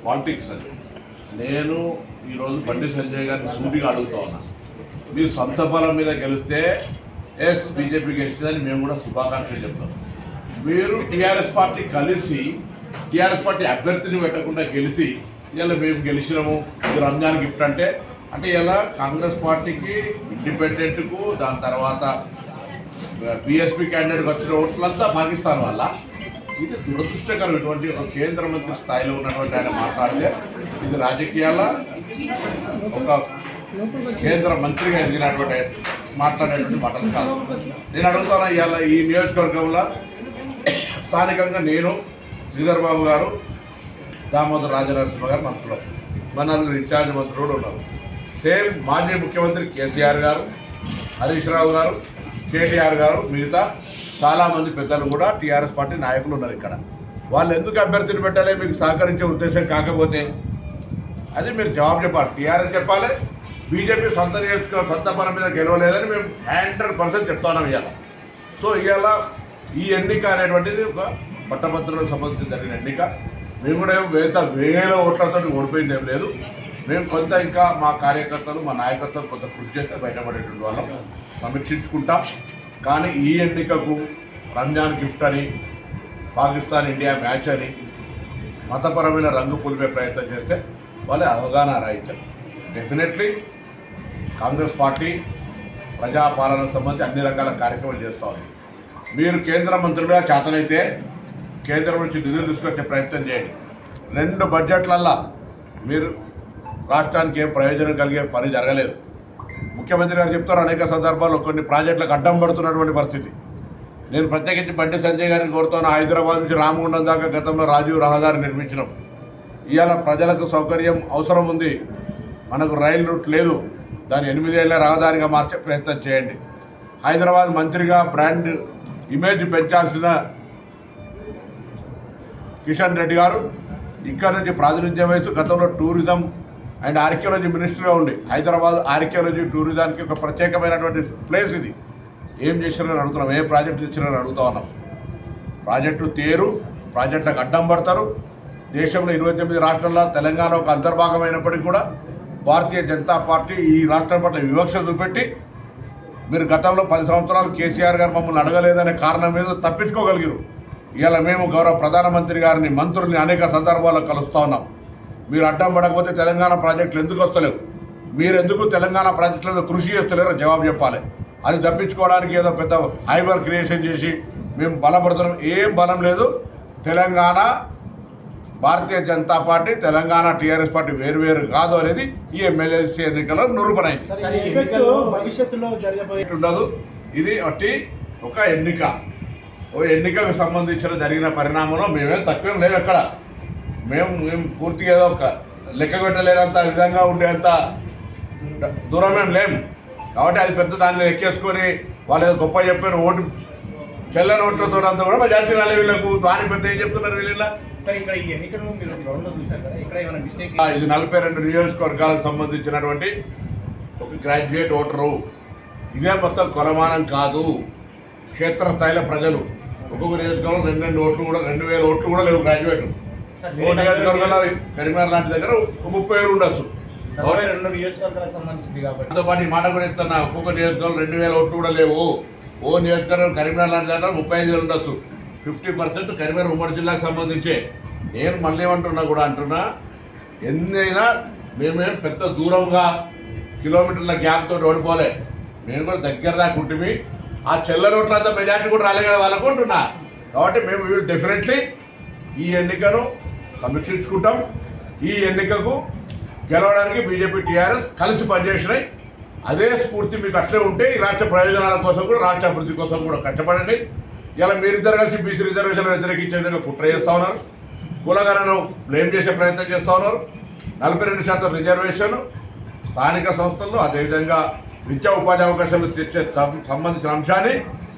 Politics అని నేను ఈరోజు బండి సంజయ్ గారిని సూటిగా అడుగుతా ఉన్నా. మీరు సొంత బలం మీద గెలిస్తే ఎస్ బీజేపీ గెలిచిందని మేము కూడా శుభాకాంక్షలు చెప్తాం. మీరు టీఆర్ఎస్ పార్టీ కలిసి టీఆర్ఎస్ పార్టీ అభ్యర్థిని పెట్టకుండా గెలిచి ఇలా మేము గెలిచినాము ఇది రంజాన్ గిఫ్ట్ అంటే ఇలా కాంగ్రెస్ పార్టీకి ఇండిపెండెంట్కు దాని తర్వాత బీఎస్పీ క్యాండిడేట్కి వచ్చిన ఓట్లంతా పాకిస్తాన్ వల్ల ఇది దురదృష్టకరం. ఇటువంటి ఒక కేంద్ర మంత్రి స్థాయిలో ఉన్నటువంటి ఆయన మాట్లాడితే ఇది రాజకీయాల ఒక కేంద్ర మంత్రిగా ఎదిగినటువంటి మాట్లాడేటువంటి మాటలు కాదు. నేను అడుగుతాను ఇవాళ ఈ నియోజకవర్గంలో స్థానికంగా నేను శ్రీధర్ బాబు గారు దామోదర్ రాజనరసింహ గారు మంత్రులు మన నలుగురు ఇన్ఛార్జ్ మంత్రులు కూడా ఉన్నారు. సేమ్ మాజీ ముఖ్యమంత్రి కేసీఆర్ గారు, హరీష్ రావు గారు, కేటీఆర్ గారు, మిగతా చాలామంది పెద్దలు కూడా టీఆర్ఎస్ పార్టీ నాయకులు ఉన్నారు ఇక్కడ. వాళ్ళు ఎందుకు అభ్యర్థిని పెట్టాలి మీకు సహకరించే ఉద్దేశం కాకపోతే అది మీరు జవాబు చెప్పాలి. టీఆర్ఎస్ చెప్పాలి, బీజేపీ సొంత పని మీద గెలవలేదని మేము 100% చెప్తున్నాం ఇవాళ. సో ఇవాళ ఈ ఎన్నిక అనేటువంటిది ఒక పట్టభద్రులకు సంబంధించి జరిగిన ఎన్నిక. మేము కూడా వేల ఓట్లతో ఓడిపోయింది ఏం లేదు. మేము కొంత ఇంకా మా కార్యకర్తలు మా నాయకత్వం కొంత కృషి చేస్తే బయటపడేటువంటి వాళ్ళం సమీక్షించుకుంటాం. కానీ ఈ ఎన్నికకు రంజాన్ గిఫ్ట్ అని పాకిస్తాన్ ఇండియా మ్యాచ్ అని మతపరమైన రంగు పులిపే ప్రయత్నం చేస్తే వాళ్ళ అవగాహన రాహిత్యం. డెఫినెట్లీ కాంగ్రెస్ పార్టీ ప్రజాపాలనకు సంబంధించి అన్ని రకాల కార్యక్రమాలు చేస్తూ ఉంది. మీరు కేంద్ర మంత్రులుగా చేతనైతే కేంద్రం నుంచి నిధులు తీసుకొచ్చే ప్రయత్నం చేయండి. 2 బడ్జెట్లల్లో మీరు రాష్ట్రానికి ఏం ప్రయోజనం కలిగే పని జరగలేదు. ముఖ్యమంత్రి గారు చెప్తారు అనేక సందర్భాల్లో కొన్ని ప్రాజెక్టులకు అడ్డం పడుతున్నటువంటి పరిస్థితి. నేను ప్రత్యేకించి బండి సంజయ్ గారిని కోరుతాను. హైదరాబాద్ నుంచి రామగుండం దాకా గతంలో రాజీవ్ రహదారి నిర్మించినాం. ఇవాళ ప్రజలకు సౌకర్యం అవసరం ఉంది. మనకు రైలు రూట్ లేదు, దాన్ని 8 ఏళ్ల రహదారిగా మార్చే ప్రయత్నం చేయండి. హైదరాబాద్ మంత్రిగా బ్రాండ్ ఇమేజ్ పెంచాల్సిన కిషన్ రెడ్డి గారు ఇక్కడ నుంచి ప్రాతినిధ్యం వహిస్తూ గతంలో టూరిజం అండ్ ఆర్కియాలజీ మినిస్టర్గా ఉండి హైదరాబాద్ ఆర్కియాలజీ టూరిజానికి ఒక ప్రత్యేకమైనటువంటి ప్లేస్ ఇది. ఏం చేసినారని అడుగుతున్నాం, ఏ ప్రాజెక్టు తెచ్చినారని అడుగుతా ఉన్నాం. ప్రాజెక్టు తేరు, ప్రాజెక్టులకు అడ్డం పడతారు. దేశంలో 29 రాష్ట్రాల్లో తెలంగాణ ఒక అంతర్భాగమైనప్పటికీ కూడా భారతీయ జనతా పార్టీ ఈ రాష్ట్రం పట్ల వివక్ష చూపెట్టి మీరు గతంలో 10 సంవత్సరాలు కేసీఆర్ గారు మమ్మల్ని అడగలేదనే కారణం మీద తప్పించుకోగలిగారు. ఇవాళ మేము గౌరవ ప్రధానమంత్రి గారిని మంత్రుల్ని అనేక సందర్భాల్లో కలుస్తూ ఉన్నాం. మీరు అడ్డం పడకపోతే తెలంగాణ ప్రాజెక్టులు ఎందుకు వస్తలేవు, మీరు ఎందుకు తెలంగాణ ప్రాజెక్టులలో కృషి చేస్తలేరో జవాబు చెప్పాలి. అది తప్పించుకోవడానికి ఏదో పెద్ద హైబర్ క్రియేషన్ చేసి మేము బలపడుతున్నాం. ఏం బలం లేదు. Telangana Bharatiya Janata party Telangana TRS party వేరువేరు కాదు అనేది ఈ ఎమ్మెల్యేసీ ఎన్నికల్లో నిరూపణైంది. ఉండదు. ఇది ఒక ఎన్నిక. ఓ ఎన్నికకు సంబంధించిన జరిగిన పరిణామంలో మేమేం తక్కువేం లేవు. ఎక్కడ మేము పూర్తిగా ఏదో ఒక లెక్క పెట్టలేనంత విధంగా ఉండేంత దూరమేం లేము. కాబట్టి అది పెద్ద దాన్ని ఎక్కేసుకొని వాళ్ళు ఏదో గొప్ప చెప్పారు ఓటు చెల్లని ఓట్లతో అంతా కూడా మెజార్టీ రాలే వీళ్ళకు. దాని పెద్ద ఏం చెప్తున్నారు వీళ్ళ. ఇది 42 నియోజకవర్గాలకు సంబంధించినటువంటి ఒక గ్రాడ్యుయేట్ ఓటరు. ఇదే మొత్తం కొలమానం కాదు. క్షేత్రస్థాయిలో ప్రజలు ఒక్కొక్క నియోజకవర్గంలో 2 ఓట్లు కూడా 2000 ఓట్లు కూడా లేవు గ్రాడ్యుయేట్. ఓ నియోజకవర్గంలో కరీంనగర్ లాంటి దగ్గర 30,000 ఉండొచ్చు. దాంతో పాటు ఈ మాట కూడా చెప్తున్నా, ఒక్కొక్క నియోజకవర్గంలో 2000 ఓట్లు కూడా లేవు. ఓ నియోజకవర్గం కరీంనగర్ లాంటి దగ్గర 35,000 ఉండొచ్చు. 50% కరీంనగర్ ఉమ్మడి జిల్లాకు సంబంధించే. నేను మళ్ళీ ఏమంటున్నా కూడా అంటున్నా, ఎన్నైనా మేమేం పెద్ద దూరంగా కిలోమీటర్ల గ్యాప్ తోటి ఓడిపోలే. మేము కూడా దగ్గర దాకా ఉంటుంది. ఆ చెల్ల నోట్లంతా మెజార్టీ కూడా రాలే కదా వాళ్ళకు అంటున్నా. కాబట్టి మేము వీళ్ళు డెఫినెట్లీ ఈ ఎన్నికను సమీక్షించుకుంటాం. ఈ ఎన్నికకు గెలవడానికి బీజేపీ టీఆర్ఎస్ కలిసి పనిచేసినాయి. అదే స్ఫూర్తి మీకు అట్లే ఉంటే ఈ రాష్ట్ర ప్రయోజనాల కోసం కూడా రాష్ట్ర అభివృద్ధి కోసం కూడా కష్టపడండి. ఇలా మీరిద్దరు కలిసి బీసీ రిజర్వేషన్లు వ్యతిరేకించే విధంగా కుట్ర చేస్తూ ఉన్నారు. కులగణను బ్లేమ్ చేసే ప్రయత్నం చేస్తూ ఉన్నారు. 42% రిజర్వేషన్ స్థానిక సంస్థల్లో, అదేవిధంగా విద్యా ఉపాధి అవకాశాలు తెచ్చే సంబంధించిన అంశాన్ని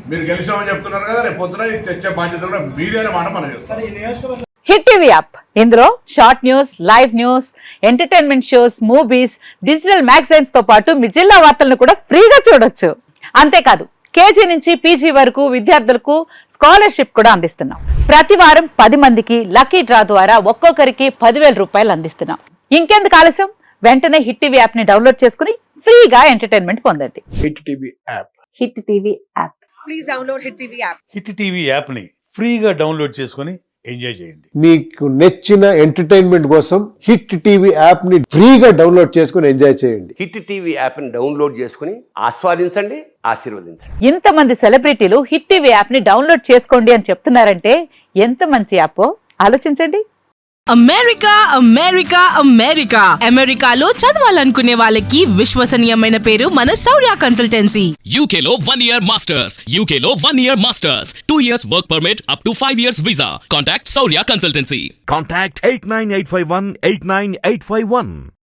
మీరు గెలిచామని చెప్తున్నారు కదా. రేపు పొద్దున ఇది తెచ్చే బాధ్యత కూడా మీదైన మాట మనం చేస్తాం. హిట్ టీవీ యాప్, ఇందులో short news, live news, entertainment shows, movies, digital magazines తో పాటు మీ జిల్లా వార్తలను కూడా ఫ్రీగా చూడొచ్చు. అంతేకాదు కేజీ నుంచి పీజీ వరకు విద్యార్థులకు స్కాలర్షిప్ కూడా అందిస్తున్నాం. ప్రతి వారం 10 మందికి లక్కీ డ్రా ద్వారా ఒక్కొక్కరికి 10,000 రూపాయలు అందిస్తున్నాం. ఇంకెందుకు ఆలస్యం, వెంటనే హిట్ టీవీ యాప్ ని డౌన్లోడ్ చేసుకుని ఫ్రీగా ఎంటర్టైన్మెంట్ పొందండి. Hit TV app. Hit TV app. Please download Hit TV app. Hit TV యాప్ని ఫ్రీగా డౌన్లోడ్ చేసుకొని ఎంజాయ్ చేయండి. మీకు నచ్చిన ఎంటర్టైన్మెంట్ కోసం హిట్ టీవీ యాప్ ని ఫ్రీగా డౌన్లోడ్ చేసుకుని ఎంజాయ్ చేయండి. హిట్ టీవీ యాప్ని డౌన్లోడ్ చేసుకుని ఆస్వాదించండి, ఆశీర్వదించండి. ఇంతమంది సెలబ్రిటీలు హిట్ టీవీ యాప్ ని డౌన్లోడ్ చేసుకోండి అని చెప్తున్నారంటే ఎంత మంచి యాప్ ఆలోచించండి. అమెరికా అమెరికా అమెరికా అమెరికాలో చదవాలనుకునే వాళ్ళకి విశ్వసనీయమైన పేరు మన శౌర్య కన్సల్టెన్సీ. UK లో 1 year masters. UK లో 1 year masters. 2 years work permit up to 5 years visa. Contact Saurya Consultancy. Contact 89851 89851.